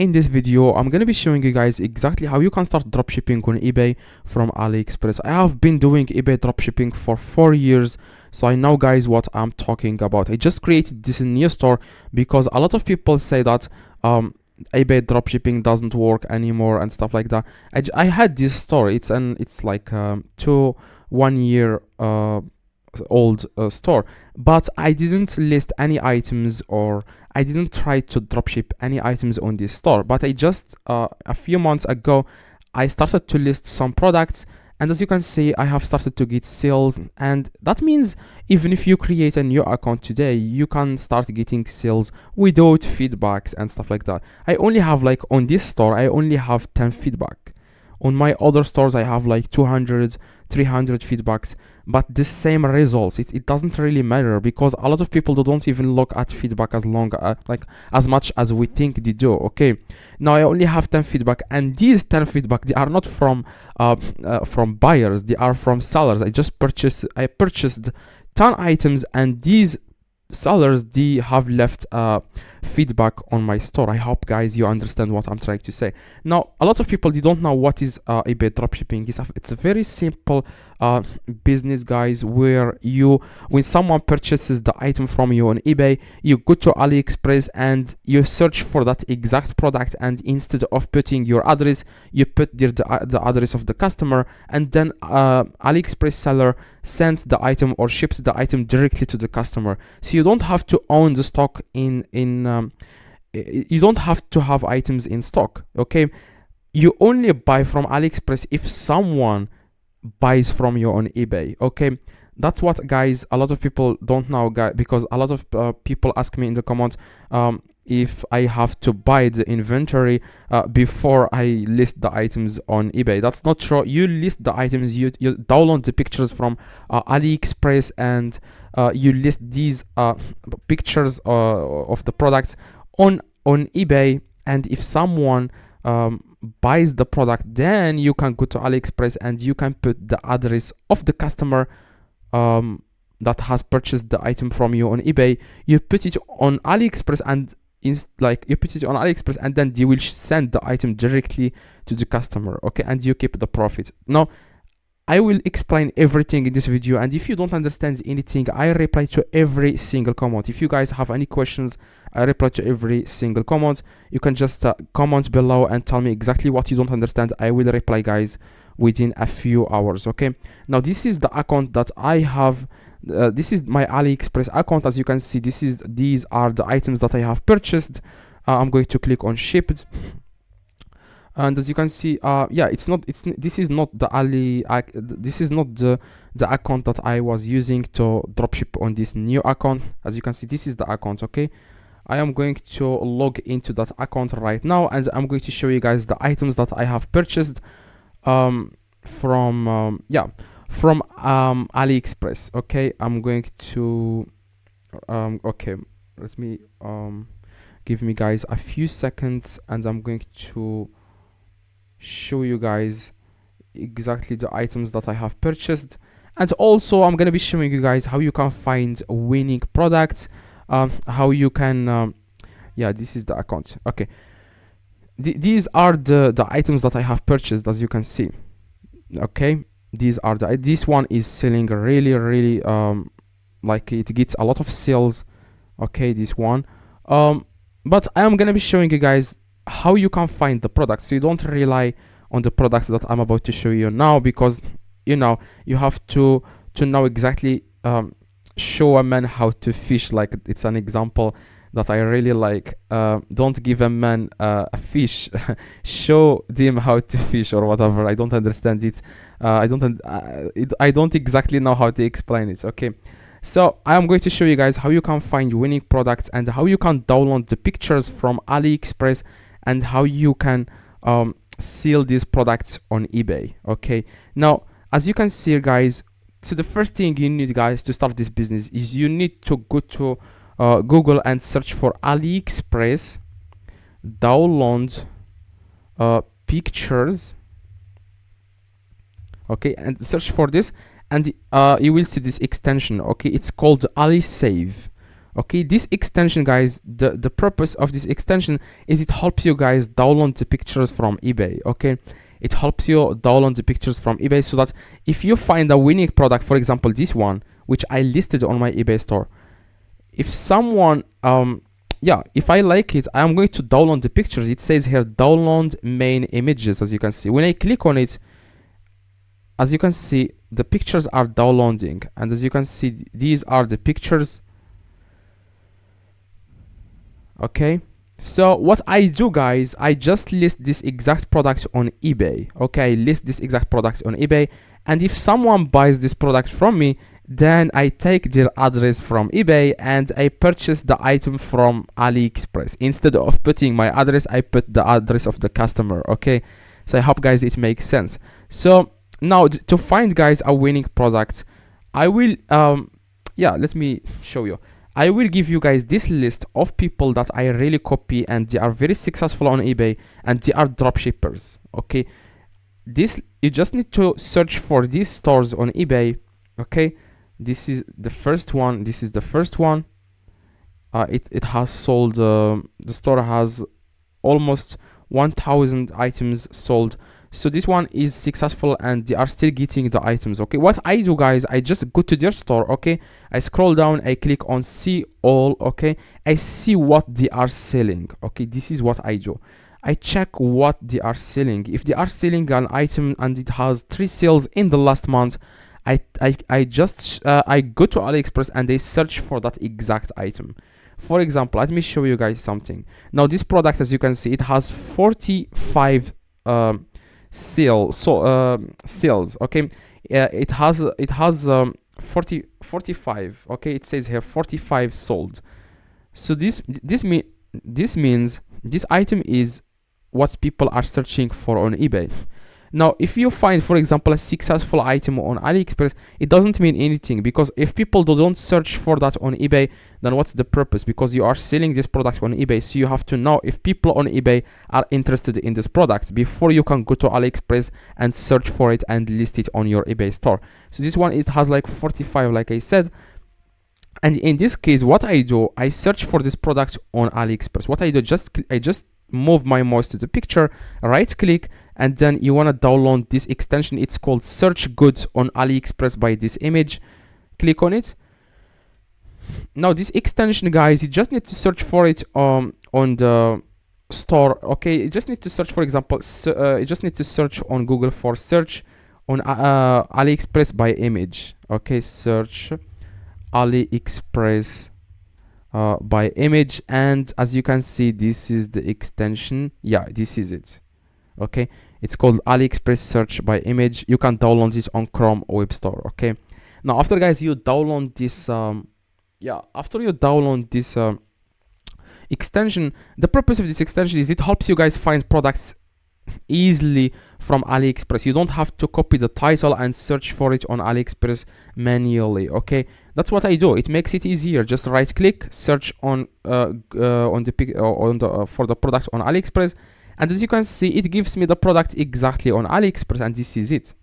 In this video, I'm gonna be showing you guys exactly how you can start dropshipping on eBay from AliExpress. I have been doing eBay dropshipping for 4 years, so I know guys what I'm talking about. I just created this new store because a lot of people say that eBay dropshipping doesn't work anymore and stuff like that. I had this store. It's like 1 year old store, but I didn't list any items, or I didn't try to dropship any items on this store. But I just a few months ago I started to list some products, and as you can see, I have started to get sales. And that means even if you create a new account today, you can start getting sales without feedbacks and stuff like that. I only have, like, on this store I only have 10 feedback. On my other stores I have like 200, 300 feedbacks, but the same results. It doesn't really matter, because a lot of people don't even look at feedback as much as we think they do. Okay, now I only have 10 feedback, and these 10 feedback, they are not from buyers, they are from sellers. I purchased 10 items, and these sellers, they have left feedback on my store. I hope guys you understand what I'm trying to say. Now, a lot of people, they don't know what is eBay dropshipping. It's a very simple business, guys, where when someone purchases the item from you on eBay, you go to AliExpress and you search for that exact product, and instead of putting your address, you put the address of the customer, and then AliExpress seller sends the item or ships the item directly to the customer. So you don't have to own the stock you don't have to have items in stock. Okay, you only buy from AliExpress if someone buys from you on eBay. Okay, that's what, guys, a lot of people don't know, guys, because a lot of people ask me in the comments if I have to buy the inventory before I list the items on eBay. That's not true. You list the items, you download the pictures from AliExpress, and you list these pictures of the products on eBay, and if someone buys the product, then you can go to AliExpress and you can put the address of the customer that has purchased the item from you on eBay. You put it on AliExpress, and then they will send the item directly to the customer. Okay, and you keep the profit. Now, I will explain everything in this video, and if you don't understand anything, I reply to every single comment. If you guys have any questions, I reply to every single comment. You can just comment below and tell me exactly what you don't understand. I will reply, guys, within a few hours. Okay, now this is the account that I have. This is my AliExpress account. As you can see, these are the items that I have purchased. I'm going to click on shipped, and as you can see, this is not the account that I was using to dropship on this new account. As you can see, this is the account. Okay, I am going to log into that account right now, and I'm going to show you guys the items that I have purchased from AliExpress. Okay, I'm going to okay, let me give me, guys, a few seconds, and I'm going to show you guys exactly the items that I have purchased. And also I'm going to be showing you guys how you can find winning products, how you can this is the account. Okay, these are the items that I have purchased, as you can see. Okay, this one is selling really like it gets a lot of sales. Okay, this one but I am gonna be showing you guys how you can find the products, so you don't rely on the products that I'm about to show you now, because you have to know exactly show a man how to fish. Like, it's an example that I really like. Don't give a man a fish, show them how to fish, or whatever. I don't understand it. I don't exactly know how to explain it. Okay, so I am going to show you guys how you can find winning products, and how you can download the pictures from AliExpress, and how you can sell these products on eBay. Okay, now as you can see, guys, so the first thing you need, guys, to start this business is you need to go to Google and search for AliExpress download pictures. Okay, and search for this, and you will see this extension. Okay, it's called AliSave. Okay, this extension, guys, the purpose of this extension is it helps you guys download the pictures from eBay. Okay, it helps you download the pictures from eBay, so that if you find a winning product, for example this one which I listed on my eBay store, if someone yeah, if I like it, I'm going to download the pictures. It says here download main images. As you can see, when I click on it, as you can see, the pictures are downloading, and as you can see, these are the pictures. Okay, so what I do, guys, I just list this exact product on eBay. Okay, I list this exact product on eBay, and if someone buys this product from me, then I take their address from eBay and I purchase the item from AliExpress. Instead of putting my address, I put the address of the customer. Okay, so I hope, guys, it makes sense. So now to find, guys, a winning product, I will yeah, let me show you. I will give you guys this list of people that I really copy and they are very successful on eBay and they are dropshippers. Okay, this, you just need to search for these stores on eBay. Okay, this is the first one. This is the first one. It has sold, the store has almost 1,000 items sold. So this one is successful and they are still getting the items. Okay, what I do, guys, I just go to their store. Okay, I scroll down, I click on see all. Okay, I see what they are selling. Okay, this is what I do. I check what they are selling. If they are selling an item and it has 3 sales in the last month, I go to AliExpress and I search for that exact item. For example, let me show you guys something. Now this product, as you can see, it has 45 sales. Okay, it has 45. Okay, it says here 45 sold. So this means this item is what people are searching for on eBay. Now, if you find, for example, a successful item on AliExpress, it doesn't mean anything, because if people don't search for that on eBay, then what's the purpose? Because you are selling this product on eBay, so you have to know if people on eBay are interested in this product before you can go to AliExpress and search for it and list it on your eBay store. So this one, it has like 45, like I said. And in this case, what I do, I search for this product on AliExpress. What I do, I just move my mouse to the picture, right click, and then you want to download this extension. It's called search goods on AliExpress by this image. Click on it. Now this extension, guys, you just need to search for it on the store. Okay, you just need to search, for example, you just need to search on Google for search on AliExpress by image. Okay, search AliExpress by image, and as you can see, this is the extension. Yeah, this is it. Okay, it's called AliExpress search by image. You can download this on Chrome web store. Okay, now after, guys, you download this after you download this extension, the purpose of this extension is it helps you guys find products easily from AliExpress. You don't have to copy the title and search for it on AliExpress manually. Okay, that's what I do. It makes it easier. Just right click, search on for the product on AliExpress, and as you can see, it gives me the product exactly on AliExpress, and this is it.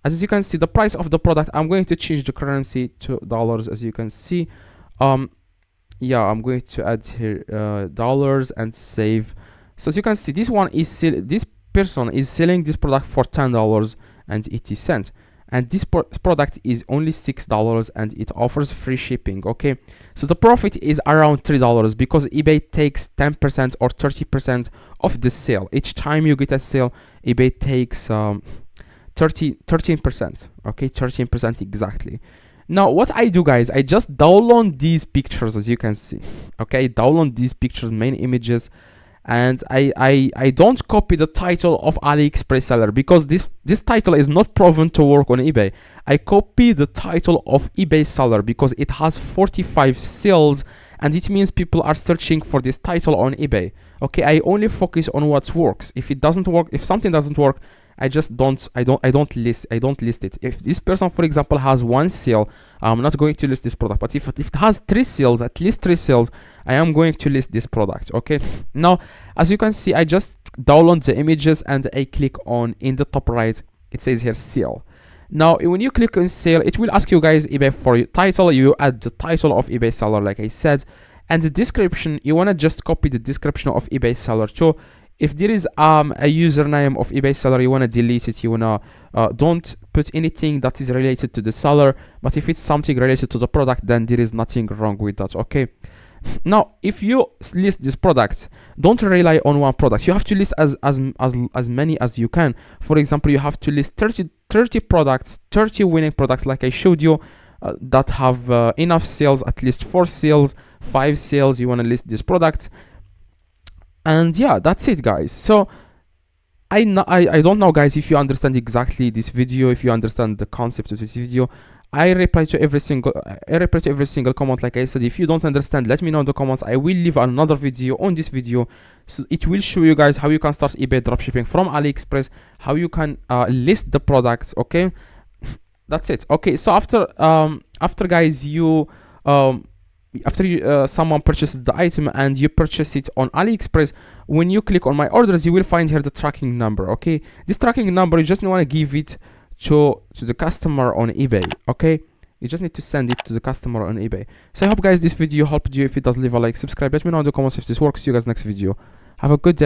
As you can see, the price of the product, I'm going to change the currency to dollars. As you can see, yeah, I'm going to add here dollars and save. So as you can see, this person is selling this product for $10.80, and this product is only $6, and it offers free shipping. Okay, so the profit is around $3 because eBay takes 10% or 30% of the sale. Each time you get a sale, eBay takes 13%. Okay, 13% exactly. Now what I do, guys, I just download these pictures. As you can see, okay, download these pictures, main images, and I don't copy the title of AliExpress seller because this title is not proven to work on eBay. I copy the title of eBay seller because it has 45 sales, and it means people are searching for this title on eBay. Okay, I only focus on what works. If it doesn't work, if something doesn't work, I don't list it. If this person, for example, has 1 sale, I'm not going to list this product. But if it has 3 sales, at least 3 sales, I am going to list this product. Okay, now as you can see, I just download the images and I click on, in the top right, it says here sale. Now when you click on sale, it will ask you guys eBay for your title. You add the title of eBay seller like I said, and the description, you want to just copy the description of eBay seller too. If there is a username of eBay seller, you want to delete it. You want to don't put anything that is related to the seller, but if it's something related to the product, then there is nothing wrong with that. Okay. Now if you list this product, don't rely on one product. You have to list as many as you can. For example, you have to list 30 products, 30 winning products like I showed you, that have enough sales, at least 4 sales, 5 sales. You want to list these products, and yeah, that's it guys. So I don't know guys if you understand exactly this video, if you understand the concept of this video. I reply to every single comment. Like I said, if you don't understand, let me know in the comments. I will leave another video on this video, so it will show you guys how you can start eBay dropshipping from AliExpress, how you can list the products. Okay, that's it. Okay, so after guys, you someone purchases the item and you purchase it on AliExpress, when you click on my orders, you will find here the tracking number. Okay, this tracking number, you just want to give it to the customer on eBay. Okay, you just need to send it to the customer on eBay. So I hope guys this video helped you. If it does, leave a like, subscribe, let me know in the comments if this works. See you guys next video. Have a good day.